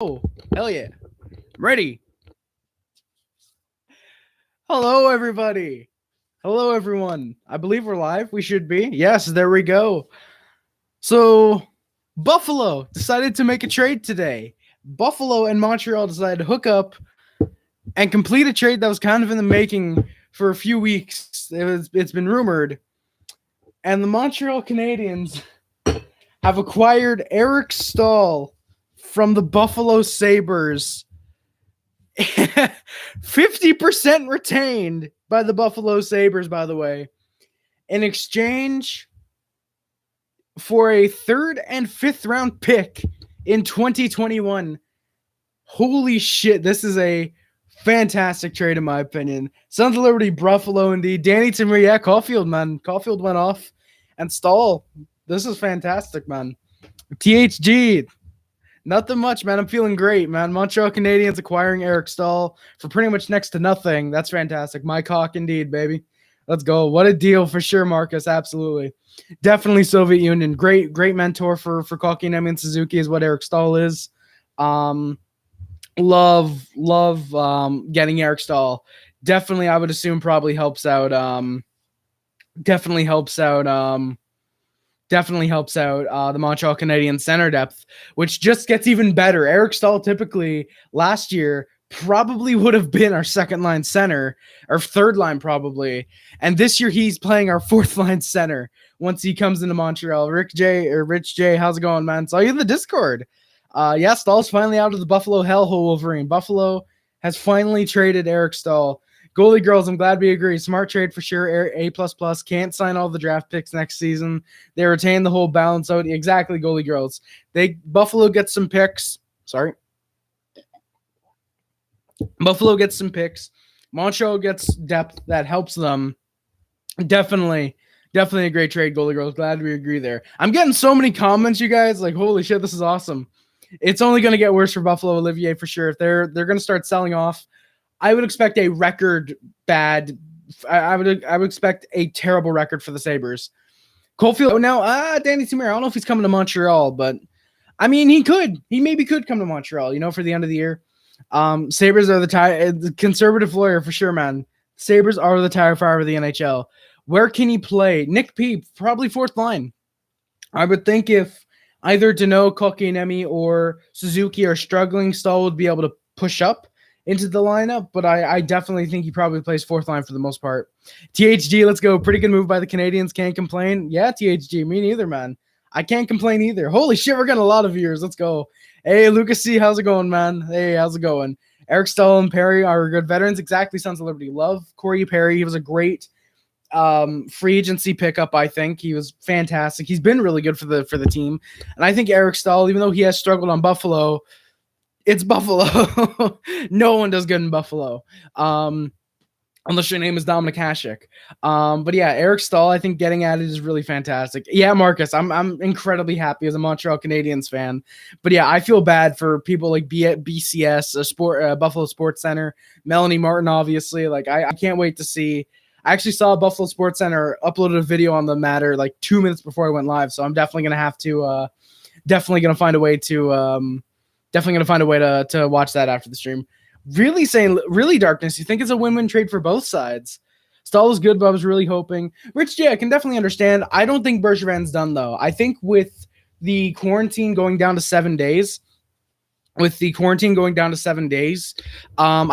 Oh, hell yeah. Ready. Hello, everybody. Hello, everyone. I believe we're live. We should be. Yes, there we go. So, Buffalo decided to make a trade today. Buffalo and Montreal decided to hook up and complete a trade that was kind of in the making for a few weeks. It's been rumored. And the Montreal Canadiens have acquired Eric Staal from the Buffalo Sabres. 50% retained by the Buffalo Sabres, by the way, in exchange for a third and fifth round pick in 2021. Holy shit, this is a fantastic trade in my opinion. Sons of Liberty, Buffalo indeed. Danny Timmer, yeah, Caulfield, man. Caulfield went off. And Staal, this is fantastic, man. THG, nothing much, man. I'm feeling great, man. Montreal Canadiens acquiring Eric Staal for pretty much next to nothing. That's fantastic. My cock indeed, baby. Let's go. What a deal for sure, Marcus. Absolutely. Definitely Soviet Union. Great mentor for Kotkaniemi and Suzuki is what Eric Staal is. Love getting Eric Staal. Definitely, I would assume probably helps out. Definitely helps out the Montreal Canadiens center depth, which just gets even better. Eric Staal typically last year probably would have been our second line center, or third line probably. And this year he's playing our fourth line center once he comes into Montreal. Rich J, how's it going, man? Saw you in the Discord. Yeah, Staal's finally out of the Buffalo hellhole, Wolverine. Buffalo has finally traded Eric Staal. Goalie girls, I'm glad we agree. Smart trade for sure. A++. Can't sign all the draft picks next season. They retain the whole balance out. Exactly, goalie girls. Buffalo gets some picks. Sorry. Buffalo gets some picks. Montreal gets depth that helps them. Definitely a great trade, goalie girls. Glad we agree there. I'm getting so many comments, you guys. Like, holy shit, this is awesome. It's only going to get worse for Buffalo, Olivier, for sure. If they're going to start selling off, I would expect a record bad. I would expect a terrible record for the Sabres. Caulfield now, Danny Timmer. I don't know if he's coming to Montreal, but I mean he could. He maybe could come to Montreal. For the end of the year. Sabres are the conservative lawyer for sure, man. Sabres are the tire fire of the NHL. Where can he play? Nick Peep, probably fourth line. I would think if either Danault, Kotkaniemi, or Suzuki are struggling, Staal would be able to push up into the lineup, but I definitely think he probably plays fourth line for the most part. THG, let's go. Pretty good move by the Canadiens. Can't complain. Yeah, THG, me neither, man. I can't complain either. Holy shit, we're getting a lot of viewers. Let's go. Hey, Lucas C, how's it going, man? Hey, how's it going? Eric Staal and Perry are good veterans. Exactly, Sons of Liberty. Love Corey Perry. He was a great free agency pickup. I think he was fantastic. He's been really good for the team, and I think Eric Staal, even though he has struggled on Buffalo, it's Buffalo. No one does good in Buffalo, unless your name is Dominic Hasek. But yeah, Eric Staal, I think getting at it is really fantastic. Yeah, Marcus, I'm incredibly happy as a Montreal Canadiens fan. But yeah, I feel bad for people like BCS, Buffalo Sports Center, Melanie Martin, obviously. Like I can't wait to see. I actually saw Buffalo Sports Center uploaded a video on the matter like 2 minutes before I went live, so I'm definitely gonna have to, definitely gonna find a way to watch that after the stream. Really, Darkness, you think it's a win-win trade for both sides? Staal is good, but I was really hoping. Rich J, I can definitely understand. I don't think Bergevin's done, though. I think with the quarantine going down to 7 days, I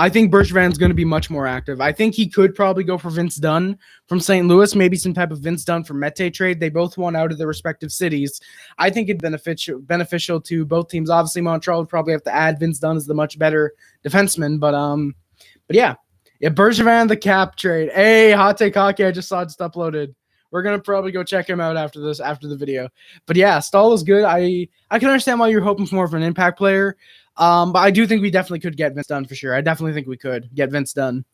think Bergevin's going to be much more active. I think he could probably go for Vince Dunn from St. Louis, maybe some type of Vince Dunn for Mete trade. They both won out of their respective cities. I think it'd beneficial to both teams. Obviously, Montreal would probably have to add Vince Dunn as the much better defenseman, but yeah, Bergevin the cap trade. Hey, Hot Take Hockey, I just saw it just uploaded. We're gonna probably go check him out after the video. But yeah, Staal is good. I can understand why you're hoping for more of an impact player. But I do think we definitely could get Vince Dunn for sure. I definitely think we could get Vince Dunn.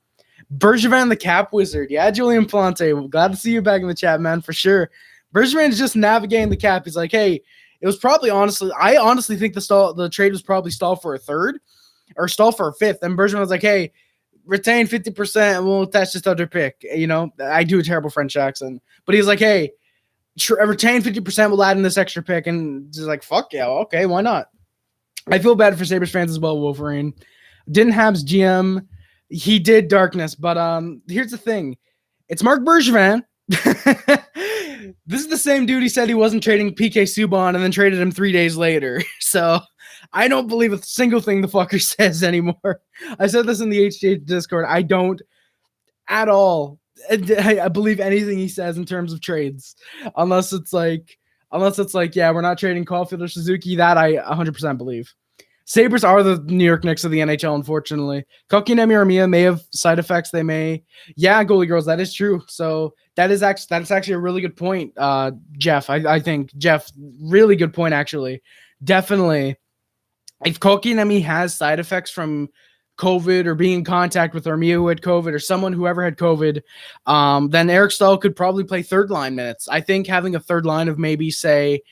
Bergevin the cap wizard. Yeah, Julian Plante. Glad to see you back in the chat, man, for sure. Bergevin is just navigating the cap. He's like, hey, it was probably I honestly think the trade was probably Staal for a third or Staal for a fifth. And Bergevin was like, hey, retain 50% and we'll attach this other pick. I do a terrible French accent, but he's like, hey, retain 50%, we'll add in this extra pick. And just like, fuck yeah, okay, why not? I feel bad for Sabres fans as well, Wolverine. Didn't Habs GM. He did darkness, but here's the thing. It's Marc Bergevin. This is the same dude he said he wasn't trading PK Subban and then traded him 3 days later. So I don't believe a single thing the fucker says anymore. I said this in the HJ Discord. I don't at all. I believe anything he says in terms of trades, unless it's like, yeah, we're not trading Caulfield or Suzuki. That I 100% believe. Sabres are the New York Knicks of the NHL, unfortunately. Kotkaniemi or Armia may have side effects. They may. Yeah, goalie girls, that is true. So that's actually a really good point, Jeff. I think, Jeff, really good point, actually. Definitely. If Kotkaniemi has side effects from COVID or being in contact with Armia who had COVID or whoever had COVID, then Eric Staal could probably play third line minutes. I think having a third line of maybe say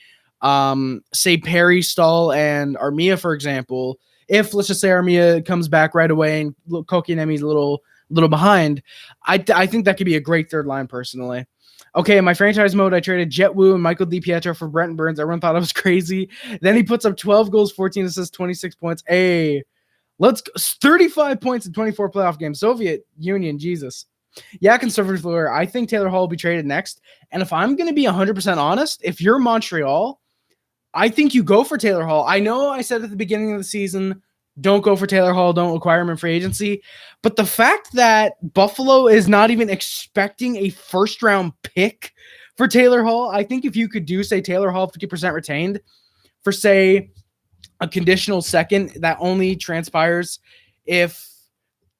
Perry, Staal, and Armia, for example, if let's just say Armia comes back right away and Kotkaniemi's a little behind, I think that could be a great third line personally. Okay, in my franchise mode, I traded Jet Wu and Michael DiPietro for Brent Burns. Everyone thought I was crazy. Then he puts up 12 goals, 14 assists, 26 points. Hey, let's go. 35 points in 24 playoff games. Soviet Union, Jesus. Yeah, conservative lawyer. I think Taylor Hall will be traded next. And if I'm going to be 100% honest, if you're Montreal, I think you go for Taylor Hall. I know I said at the beginning of the season, don't go for Taylor Hall, don't acquire him in free agency. But the fact that Buffalo is not even expecting a first-round pick for Taylor Hall, I think if you could do, say, Taylor Hall 50% retained for, say, a conditional second that only transpires if,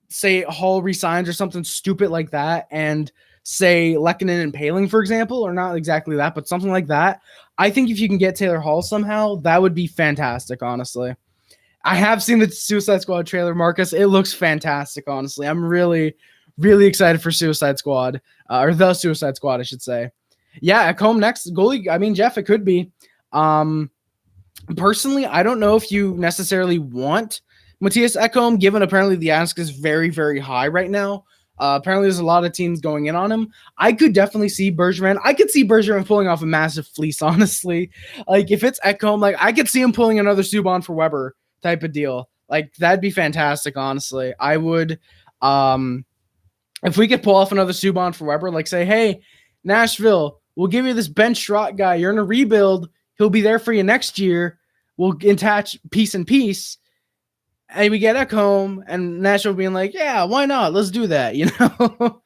say, Hall resigns or something stupid like that, and say Lehkonen and Paling, for example, or not exactly that, but something like that. I think if you can get Taylor Hall somehow, that would be fantastic, honestly. I have seen the Suicide Squad trailer, Marcus. It looks fantastic, honestly. I'm really, really excited for Suicide Squad, or the Suicide Squad, I should say. Yeah, at home next goalie. I mean, Jeff, it could be. Personally, I don't know if you necessarily want Matthias Ekholm, given apparently the ask is very, very high right now. Apparently, there's a lot of teams going in on him. I could definitely see Bergevin. I could see Bergevin pulling off a massive fleece, honestly. Like, if it's Ekholm, like, I could see him pulling another Subban for Weber type of deal. Like, that'd be fantastic, honestly. I would, if we could pull off another Subban for Weber, like, say, hey, Nashville, we'll give you this Ben Schrott guy. You're in a rebuild. He'll be there for you next year. We'll attach piece and piece. And we get Ekholm, and Nashville being like, yeah, why not? Let's do that, you know?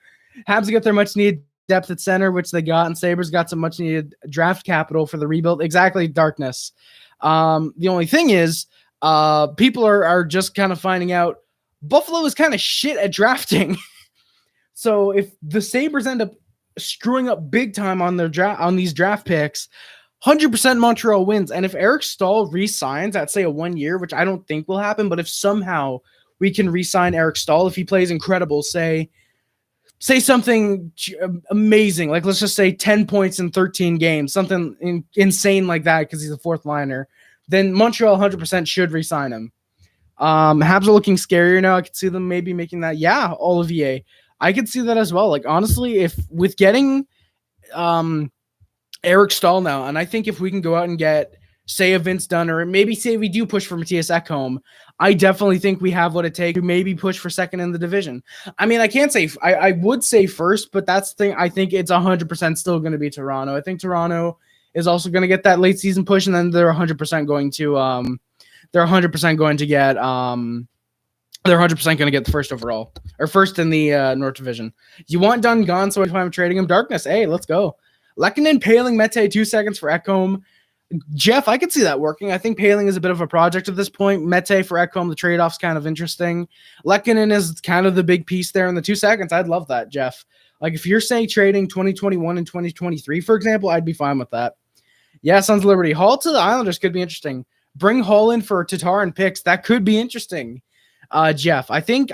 Habs get their much-needed depth at center, which they got, and Sabres got some much-needed draft capital for the rebuild. Exactly, darkness. The only thing is, people are just kind of finding out Buffalo is kind of shit at drafting. So if the Sabres end up screwing up big time on their on these draft picks, 100% Montreal wins. And if Eric Staal re-signs at, say, a 1 year, which I don't think will happen, but if somehow we can re-sign Eric Staal, if he plays incredible, say something amazing, like let's just say 10 points in 13 games, something insane like that because he's a fourth liner, then Montreal 100% should re-sign him. Habs are looking scarier now. I could see them maybe making that. Yeah, Olivier. I could see that as well. Like, honestly, if with getting Eric Staal now, and I think if we can go out and get, say, a Vince Dunn, or maybe say we do push for Matthias Ekholm, I definitely think we have what it takes to maybe push for second in the division. I mean, I can't say – I would say first, but that's the thing. I think it's 100% still going to be Toronto. I think Toronto is also going to get that late season push, and then they're 100% going to they're 100% going to get they're 100% going to get the first overall, or first in the North Division. You want Dunn gone, so if I'm trading him, darkness. Hey, let's go. Lehkonen, Paling, Mete, 2 seconds for Ekholm. Jeff, I could see that working. I think Paling is a bit of a project at this point. Mete for Ekholm, the trade-off's kind of interesting. Lehkonen is kind of the big piece there in the 2 seconds. I'd love that, Jeff. Like, if you're saying trading 2021 and 2023, for example, I'd be fine with that. Yeah, Sons of Liberty. Hall to the Islanders could be interesting. Bring Hall in for Tatar and picks. That could be interesting. Jeff, I think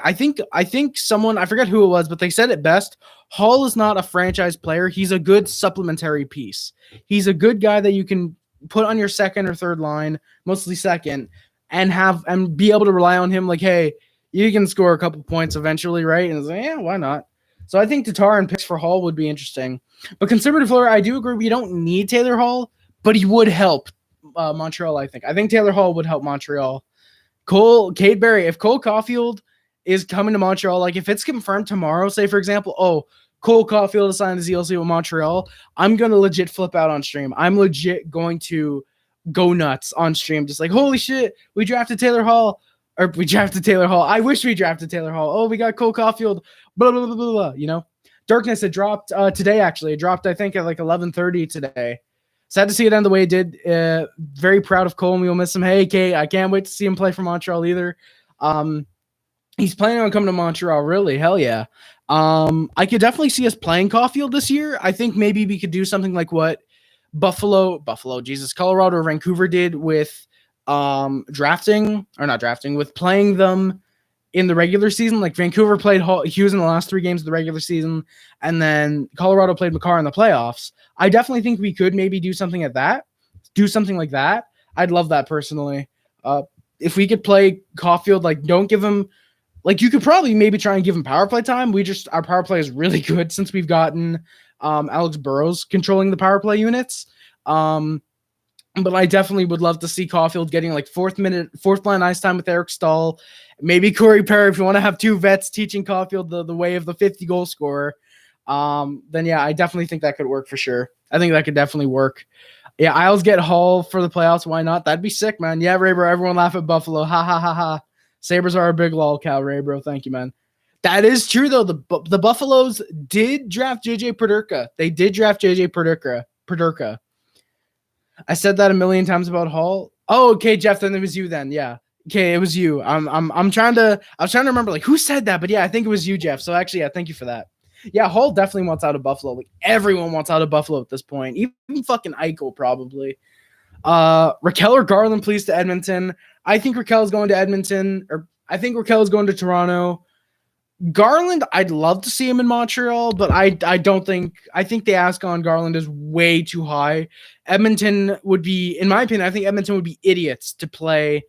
someone, I forget who it was, but they said it best. Hall is not a franchise player. He's a good supplementary piece. He's a good guy that you can put on your second or third line, mostly second, and be able to rely on him. Like, hey, you can score a couple points eventually, right? And it's like, yeah, why not? So I think Tatar and picks for Hall would be interesting. But conservative lawyer, I do agree we don't need Taylor Hall, but he would help Montreal. I think Taylor Hall would help Montreal. Cade Berry, if Cole Caulfield is coming to Montreal, like if it's confirmed tomorrow, say for example, Cole Caulfield has signed a ZLC with Montreal, I'm gonna legit flip out on stream. I'm legit going to go nuts on stream, just like holy shit, we drafted Taylor Hall. I wish we drafted Taylor Hall. Oh, we got Cole Caulfield. Blah blah blah blah blah. You know, Darkness had dropped today. Actually, it dropped I think at like 11:30 today. Sad to see it end the way it did. Very proud of Cole, and we will miss him. Hey, Kate, I can't wait to see him play for Montreal either. He's planning on coming to Montreal. Really, hell yeah. I could definitely see us playing Caulfield this year. I think maybe we could do something like what Colorado or Vancouver did with with playing them in the regular season. Like Vancouver played Hughes in the last 3 games of the regular season, and then Colorado played Makar in the playoffs. I definitely think we could maybe do something like that. I'd love that personally. If we could play Caulfield, like don't give him, like you could probably maybe try and give him power play time. Our power play is really good since we've gotten Alex Burrows controlling the power play units. But I definitely would love to see Caulfield getting like fourth line ice time with Eric Staal, maybe Corey Perry if you want to have 2 vets teaching Caulfield the way of the 50 goal scorer. Then yeah, I definitely think that could work for sure. I think that could definitely work. Yeah, Isles get Hall for the playoffs. Why not? That'd be sick, man. Yeah, Ray bro, everyone laugh at Buffalo. Ha ha ha ha. Sabres are a big lol cow, Ray bro. Thank you, man. That is true though. The Buffaloes did draft JJ Peterka. They did draft JJ Peterka. I said that a million times about Hall. Oh, okay, Jeff. Then it was you. Then, yeah. Okay, it was you. I was trying to remember like who said that, but yeah, I think it was you, Jeff. So actually, yeah, thank you for that. Yeah, Hall definitely wants out of Buffalo. Like everyone wants out of Buffalo at this point. Even fucking Eichel probably. Raquel or Garland, please to Edmonton. I think Raquel is going to Edmonton, or I think Raquel is going to Toronto. Garland, I'd love to see him in Montreal, but I think the ask on Garland is way too high. Edmonton would be, in my opinion, I think Edmonton would be idiots to play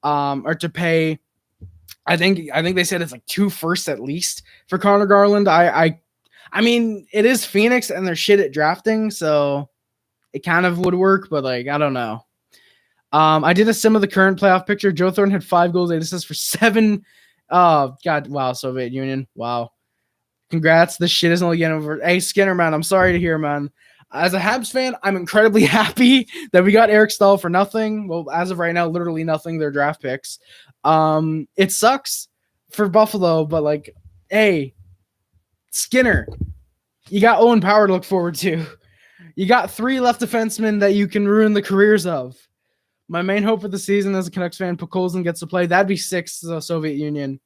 or to pay. I think they said it's like 2 firsts at least for Connor Garland. I mean, it is Phoenix and they're shit at drafting, so it kind of would work, but like I don't know. I did a sim of the current playoff picture. Joe Thornton had 5 goals, 8 assists for 7. Oh, God. Wow. Soviet Union. Wow. Congrats. This shit isn't only getting over. Hey, Skinner, man. I'm sorry to hear, man. As a Habs fan, I'm incredibly happy that we got Eric Staal for nothing. Well, as of right now, literally nothing. They're draft picks. It sucks for Buffalo, but like, hey, Skinner, you got Owen Power to look forward to. You got 3 left defensemen that you can ruin the careers of. My main hope for the season as a Canucks fan, Pokolzin gets to play. That'd be 6 to the Soviet Union.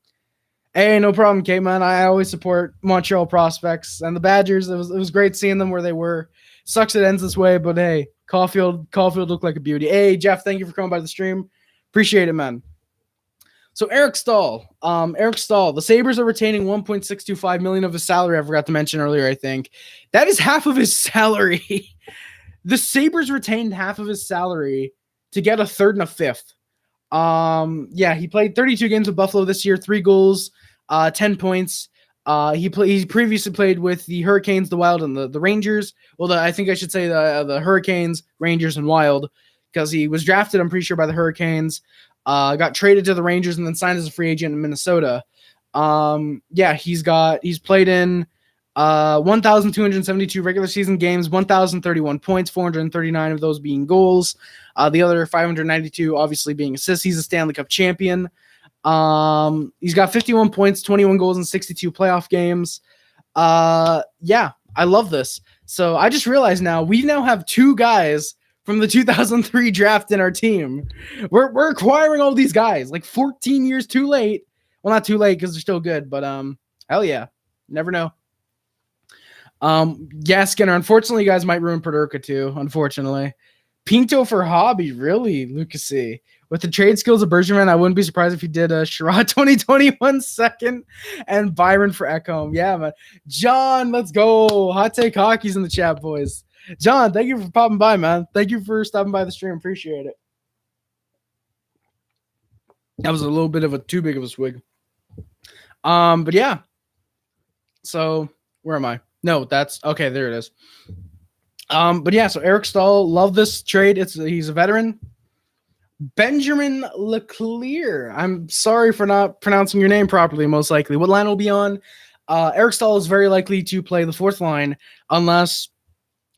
Hey, no problem, Kate, man. I always support Montreal prospects and the Badgers. It was great seeing them where they were. Sucks it ends this way, but hey, Caulfield looked like a beauty. Hey, Jeff, thank you for coming by the stream. Appreciate it, man. So Eric Staal. The Sabres are retaining $1.625 million of his salary. I forgot to mention earlier, I think. That is half of his salary. The Sabres retained half of his salary to get a 3rd and a 5th. Yeah, he played 32 games with Buffalo this year, 3 goals, 10 points. He previously played with the Hurricanes, the Wild, and the Rangers. Well, I think I should say the Hurricanes, Rangers, and Wild, because he was drafted, I'm pretty sure, by the Hurricanes. Got traded to the Rangers and then signed as a free agent in Minnesota. Yeah, he's played in 1,272 regular season games, 1,031 points, 439 of those being goals. The other 592 obviously being assists. He's a Stanley Cup champion. He's got 51 points, 21 goals in 62 playoff games. Yeah, I love this. So I just realized now we now have 2 guys from the 2003 draft in our team. We're acquiring all these guys like 14 years too late. Well, not too late because they're still good, but hell yeah, never know. Yeah, Skinner. Unfortunately, you guys might ruin Peterka too. Unfortunately, Pinto for hobby, really, Lucasy. With the trade skills of Bergevin, I wouldn't be surprised if he did a Sherrod 2021 second and Byron for Ekholm. Yeah, man. John, let's go. Hot take hockey's in the chat, boys. John, thank you for popping by, man. Thank you for stopping by the stream. Appreciate it. That was a little bit of a too big of a swig. But yeah. So where am I? No, that's okay. There it is. But yeah, so Eric Staal, love this trade. He's a veteran. Benjamin Leclerc. I'm sorry for not pronouncing your name properly, most likely. What line will be on? Eric Staal is very likely to play the fourth line unless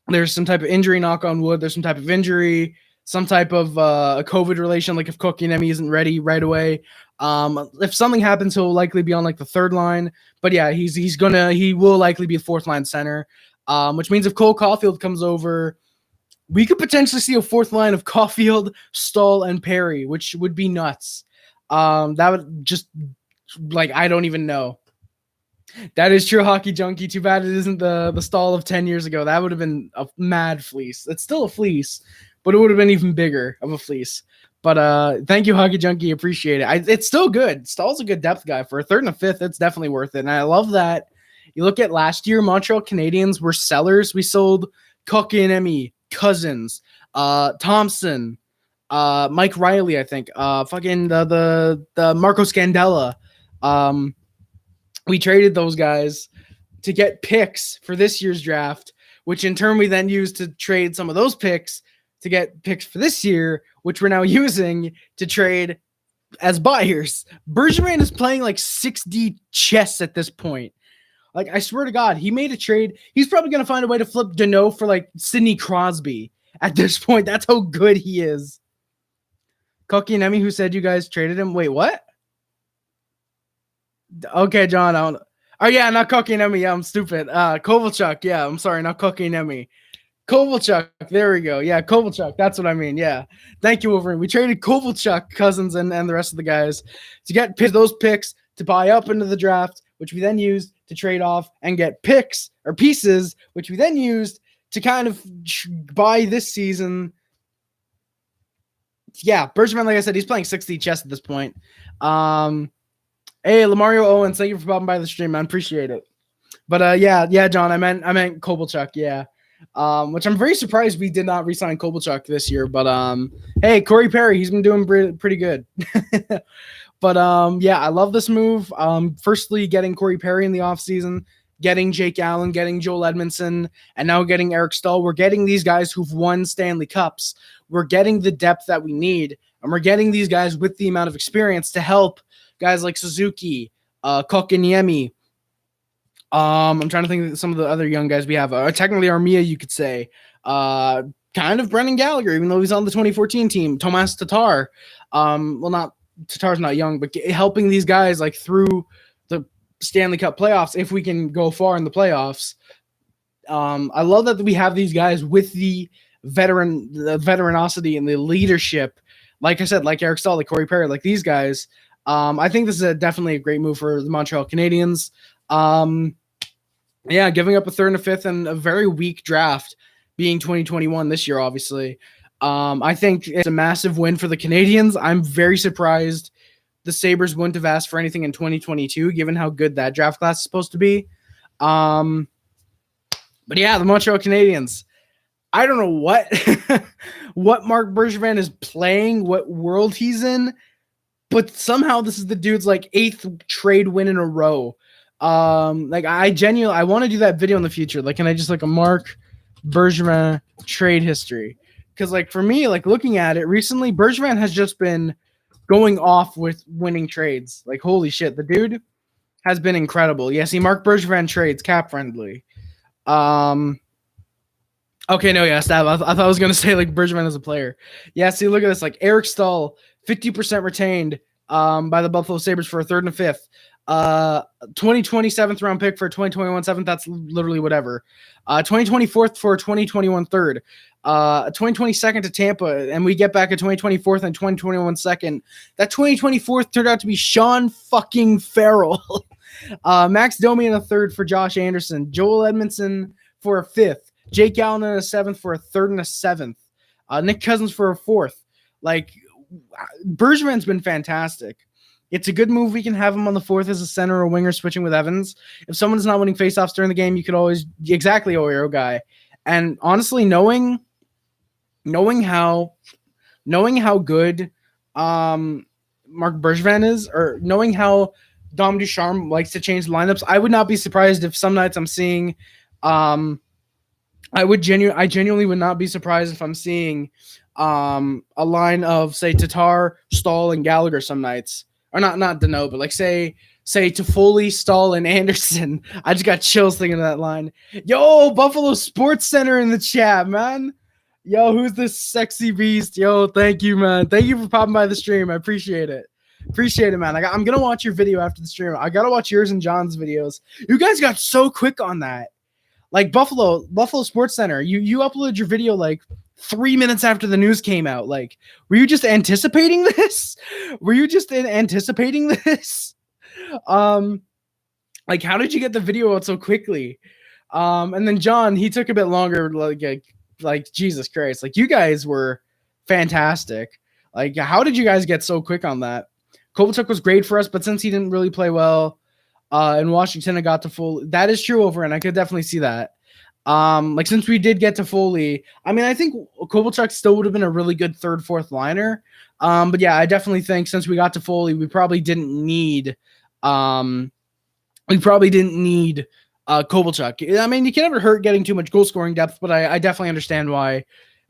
there's some type of injury, knock on wood, there's some type of injury, some type of a COVID relation, like if Kotkaniemi isn't ready right away. If something happens, he'll likely be on like the third line. But yeah, he will likely be a fourth line center, which means if Cole Caulfield comes over, we could potentially see a fourth line of Caulfield, Staal, and Perry, which would be nuts. That would just like I don't even know. That is true, Hockey Junkie. Too bad it isn't the Staal of 10 years ago. That would have been a mad fleece. It's still a fleece, but it would have been even bigger of a fleece. But thank you, Hockey Junkie. Appreciate it. It's still good. Stahl's a good depth guy. For a third and a fifth, it's definitely worth it. And I love that. You look at last year, Montreal Canadiens were sellers. We sold Kotkaniemi, Cousins, Thompson, Mike Riley, I think, fucking the Marco Scandella. We traded those guys to get picks for this year's draft, which in turn we then used to trade some of those picks to get picks for this year, which we're now using to trade as buyers. Bergevin is playing like 6D chess at this point. Like, I swear to God, he made a trade. He's probably going to find a way to flip Deneau for like Sidney Crosby at this point. That's how good he is. Kotkaniemi, who said you guys traded him? Wait, what? Okay, John. Oh, yeah, not Kotkaniemi. Yeah, I'm stupid. Kovalchuk. Yeah, I'm sorry, not Kotkaniemi. Kovalchuk. There we go. Yeah, Kovalchuk. That's what I mean. Yeah. Thank you, Wolverine. We traded Kovalchuk, Cousins, and the rest of the guys to get those picks to buy up into the draft, which we then used to trade off and get picks or pieces, which we then used to kind of buy this season. Yeah, Bergevin, like I said, he's playing 60 chess at this point. Hey, Lamario Owens, thank you for popping by the stream, man. Appreciate it. But yeah, John, I meant Kovalchuk, yeah. Which I'm very surprised we did not re-sign Kovalchuk this year. But hey, Corey Perry, he's been doing pretty good. But yeah, I love this move. Firstly, getting Corey Perry in the offseason, getting Jake Allen, getting Joel Edmondson, and now getting Eric Staal. We're getting these guys who've won Stanley Cups. We're getting the depth that we need, and we're getting these guys with the amount of experience to help guys like Suzuki, Kotkaniemi. I'm trying to think of some of the other young guys we have. Technically, Armia, you could say. Kind of Brendan Gallagher, even though he's on the 2014 team. Tomas Tatar. Tatar's not young, but helping these guys like through the Stanley Cup playoffs, if we can go far in the playoffs. I love that we have these guys with the veteranosity and the leadership. Like I said, like Eric Staal, like Corey Perry, like these guys. I think this is definitely a great move for the Montreal Canadiens. Yeah, giving up a third and a fifth and a very weak draft being 2021 this year, obviously. I think it's a massive win for the Canadiens. I'm very surprised the Sabres wouldn't have asked for anything in 2022, given how good that draft class is supposed to be. But yeah, the Montreal Canadiens. I don't know what Marc Bergevin is playing, what world he's in, but somehow this is the dude's like 8th trade win in a row. Like I want to do that video in the future. Like, can I just like a Marc Bergevin trade history? Because like for me, like looking at it recently, Bergevin has just been going off with winning trades. Like holy shit, the dude has been incredible. Yeah, see, Marc Bergevin trades cap friendly. Okay, no, yeah, Stab. I thought I was gonna say like Bergevin as a player. Yeah, see, look at this. Like Eric Staal, 50% retained by the Buffalo Sabres for a third and a fifth. 2020 7th round pick for a 2021 7th. That's literally whatever. 2024 for a 2021 third. 2020 second to Tampa, and we get back a 2024 and 2021 second. That 2024 turned out to be Sean fucking Farrell. Max Domi in a third for Josh Anderson. Joel Edmondson for a fifth. Jake Allen in a seventh for a third and a seventh. Nick Cousins for a fourth. Like, Bergevin's been fantastic. It's a good move. We can have him on the fourth as a center or winger switching with Evans. If someone's not winning faceoffs during the game, you could always exactly Oreo guy. And honestly, knowing how good Marc Bergevin is, or knowing how Dom Ducharme likes to change lineups, I would not be surprised if some nights I'm seeing I genuinely would not be surprised if I'm seeing a line of say Tatar, Staal, and Gallagher some nights, or not Deneau, but like say Toffoli, Staal, and Anderson. I just got chills thinking of that line. Yo, Buffalo Sports Center in the chat, man. Yo, who's this sexy beast? Yo, thank you, man. Thank you for popping by the stream. I appreciate it. Appreciate it, man. I'm gonna watch your video after the stream. I gotta watch yours and John's videos. You guys got so quick on that. Like Buffalo Sports Center. You uploaded your video like 3 minutes after the news came out. Like, were you just anticipating this? Anticipating this? Like, how did you get the video out so quickly? And then John, he took a bit longer. Like Jesus Christ. Like, you guys were fantastic. Like, how did you guys get so quick on that? Kovalchuk was great for us, but since he didn't really play well, in Washington, I got to Foley. That is true over, and I could definitely see that. Like since we did get to Foley, I mean, I think Kovalchuk still would have been a really good third, fourth liner. But yeah, I definitely think since we got to Foley, we probably didn't need Kovalchuk. I mean, you can never hurt getting too much goal scoring depth, but I definitely understand why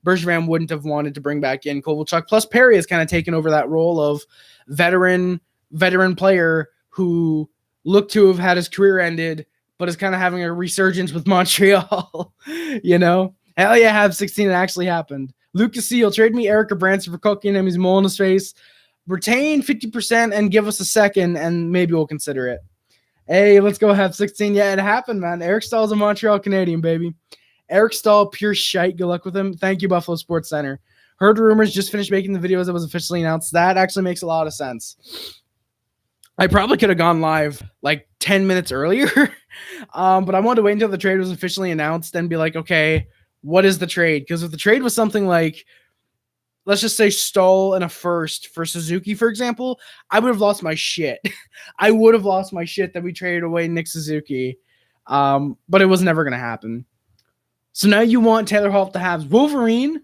Bergevin wouldn't have wanted to bring back in Kovalchuk. Plus, Perry has kind of taken over that role of veteran player who looked to have had his career ended, but is kind of having a resurgence with Montreal. You know? Hell yeah, have 16. It actually happened. Lucas Seal, trade me Eric or Branson for cooking him. He's mole in his face. Retain 50% and give us a second, and maybe we'll consider it. Hey, let's go have 16. Yeah, it happened, man. Eric Staal is a Montreal Canadian, baby. Eric Staal, pure shite. Good luck with him. Thank you, Buffalo Sports Center. Heard rumors, just finished making the videos that was officially announced. That actually makes a lot of sense. I probably could have gone live like 10 minutes earlier, but I wanted to wait until the trade was officially announced and be like, okay, what is the trade? Because if the trade was something like, let's just say Staal and a first for Suzuki, for example, I would have lost my shit. I would have lost my shit that we traded away Nick Suzuki, but it was never going to happen. So now you want Taylor Hall to have Wolverine,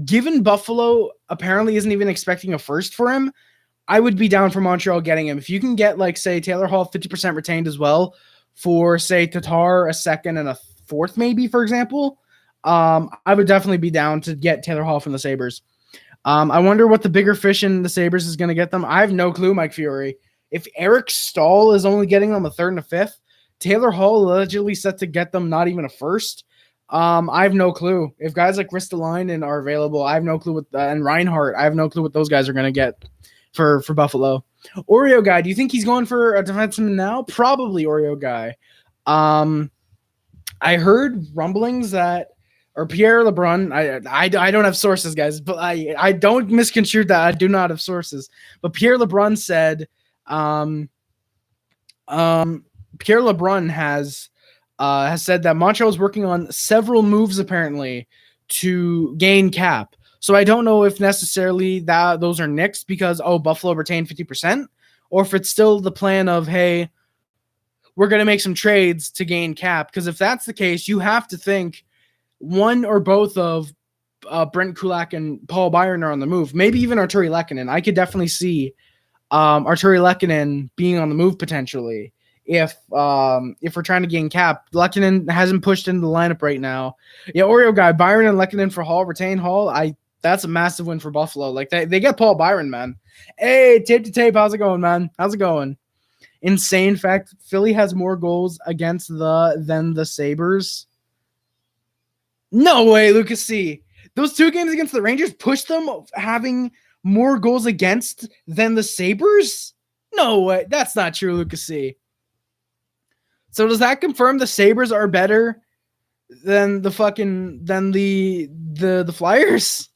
given Buffalo apparently isn't even expecting a first for him. I would be down for Montreal getting him. If you can get, like, say, Taylor Hall 50% retained as well for, say, Tatar, a second and a fourth maybe, for example, I would definitely be down to get Taylor Hall from the Sabres. I wonder what the bigger fish in the Sabres is going to get them. I have no clue, Mike Fiore. If Eric Staal is only getting them a third and a fifth, Taylor Hall allegedly set to get them not even a first. I have no clue. If guys like Ristolainen are available, I have no clue and Reinhardt, I have no clue what those guys are going to get for Buffalo. Oreo guy, do you think he's going for a defenseman now? Probably Oreo guy. I heard rumblings that, or Pierre LeBrun, I don't have sources, guys, but I don't misconstrue that. I do not have sources. But Pierre LeBrun said, Pierre LeBrun has said that Montreal is working on several moves apparently to gain cap. So I don't know if necessarily that those are nixed because, Buffalo retained 50%, or if it's still the plan of, hey, we're going to make some trades to gain cap. Because if that's the case, you have to think one or both of Brent Kulak and Paul Byron are on the move. Maybe even Arturi Lehkonen. I could definitely see Arturi Lehkonen being on the move potentially. If we're trying to gain cap, Lehkonen hasn't pushed into the lineup right now. Yeah, Oreo guy, Byron and Lehkonen for Hall, retain Hall. That's a massive win for Buffalo. Like they get Paul Byron, man. Hey, tape to tape, how's it going, man? How's it going? Insane fact: Philly has more goals against than the Sabres. No way, Lucas C. Those two games against the Rangers pushed them having more goals against than the Sabres. No way, that's not true, Lucas C. So does that confirm the Sabres are better than the Flyers?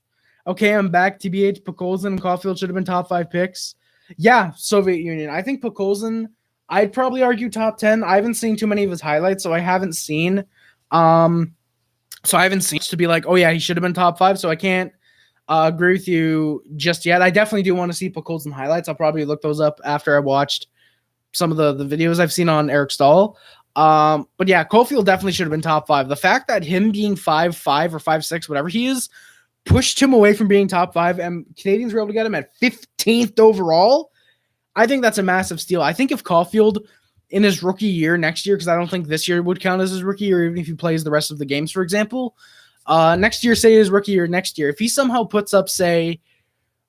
Okay, I'm back. TBH, Podkolzin and Caulfield should have been top 5 picks. Yeah, Soviet Union. I think Podkolzin, I'd probably argue top 10. I haven't seen too many of his highlights, so I haven't seen to be like, oh yeah, he should have been top 5, so I can't agree with you just yet. I definitely do want to see Podkolzin highlights. I'll probably look those up after I watched some of the videos I've seen on Eric Staal. But yeah, Caulfield definitely should have been top 5. The fact that him being 5'5" or 5'6", whatever he is, pushed him away from being top 5, and Canadians were able to get him at 15th overall. I think that's a massive steal. I think if Caulfield in his rookie year next year, because I don't think this year would count as his rookie year, even if he plays the rest of the games, for example, Next year, say his rookie year next year, if he somehow puts up, say,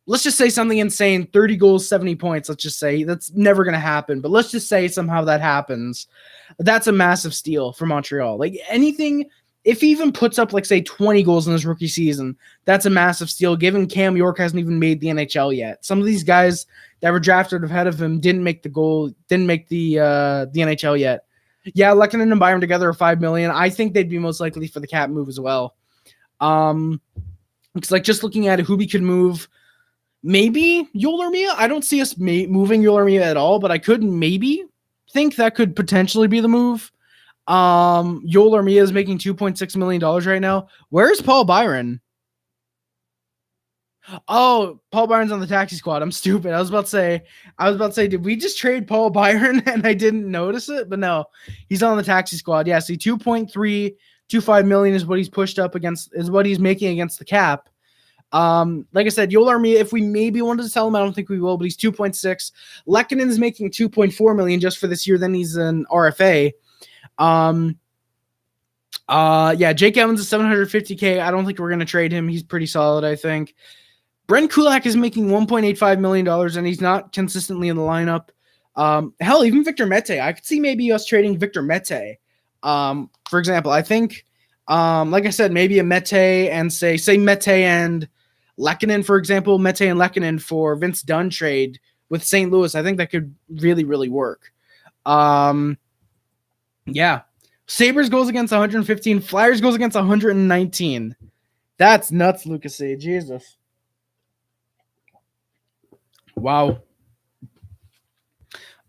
let's just say something insane, 30 goals, 70 points, let's just say, that's never going to happen, but let's just say somehow that happens, that's a massive steal for Montreal. Like anything, if he even puts up, like, say, 20 goals in his rookie season, that's a massive steal, given Cam York hasn't even made the NHL yet. Some of these guys that were drafted ahead of him didn't make the NHL yet. Yeah, Lehkonen and Byram together are $5 million. I think they'd be most likely for the cap move as well. Because, like, just looking at it, who we could move, maybe Yoel Armia. I don't see us moving Yoel Armia at all, but I could maybe think that could potentially be the move. Yoel Armia is making $2.6 million right now. Where's Paul Byron? Oh, Paul Byron's on the taxi squad. I'm stupid. I was about to say, did we just trade Paul Byron and I didn't notice it? But no, he's on the taxi squad. Yeah, see, 2.325 million is what he's pushed up against, is what he's making against the cap. Like I said, Yoel Armia, if we maybe wanted to sell him, I don't think we will, but he's 2.6. Lehkonen is making 2.4 million just for this year. Then he's an RFA. Yeah, Jake Evans is $750K. I don't think we're going to trade him. He's pretty solid, I think. Brent Kulak is making $1.85 million, and he's not consistently in the lineup. Hell, even Victor Mete. I could see maybe us trading Victor Mete. For example, I think, like I said, maybe a Mete and say Mete and Lehkonen, for example, Mete and Lehkonen for Vince Dunn trade with St. Louis. I think that could really, really work. Yeah. Sabres goes against 115. Flyers goes against 119. That's nuts, Lucas C. Jesus. Wow.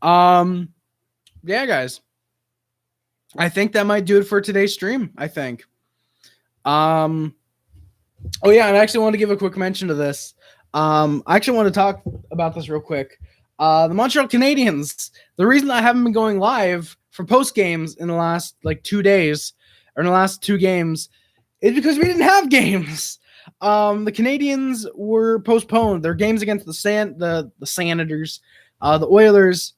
Yeah, guys. I think that might do it for today's stream, I think. Oh yeah, and I actually want to give a quick mention to this. I actually want to talk about this real quick. The Montreal Canadiens, the reason I haven't been going live for post games in the last 2 days, or in the last 2 games, is because we didn't have games. The Canadiens were postponed. Their games against the Senators, the Oilers,